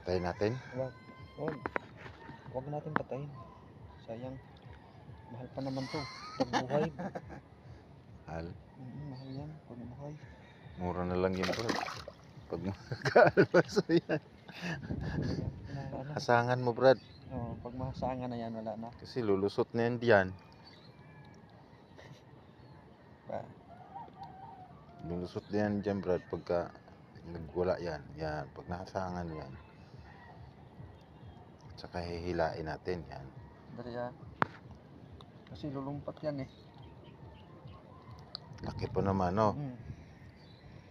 Patayin natin. Wag. Wag. Wag natin patayin. Sayang. Mahal pa naman to. Pagbuhay. Mahal. Mahal yan. Pagbuhay. Mura na lang yun bro. Pag magkaalbaso yan. Hasangan mo Brad. Oo, pag mahasangan na yan, wala na. Kasi lulusot na yan diyan. Lulusot na yan dyan Brad pagka nagwala yan. Yan. Pag nahasangan yan. Tsaka hihilain natin yan. Dari kasi lulumpat yan eh. Laki pa naman no.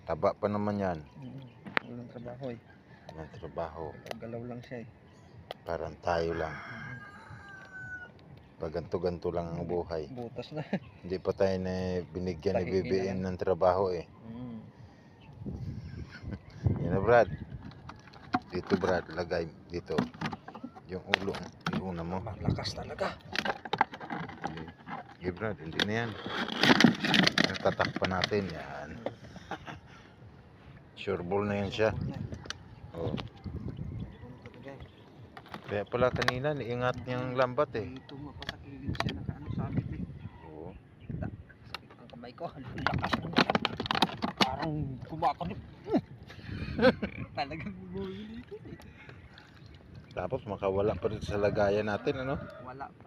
Taba pa naman yan. Walang trabaho eh. Walang trabaho. Galaw lang siya eh. Parang tayo lang. Pag ganto-ganto lang ang buhay. Butas na. Hindi pa tayo na binigyan ni BBM ng trabaho eh. Yan na Brad. Dito Brad, lagay dito. Yung ulo, iuna mo. Malakas talaga. Okay Brad, hindi na yan. Natatakpan natin yan. Sure ball na yan siya. Oh. Kaya pala kanina niingat niyang lambat eh. Ito mapasakilid siya nakaano sabit eh. Oo. Sakit ang kamay ko. Lakas ng parang kumakanip. Talagang bumuli dito eh. Tapos makawala pa rin sa lagayan natin ano? Wala pa.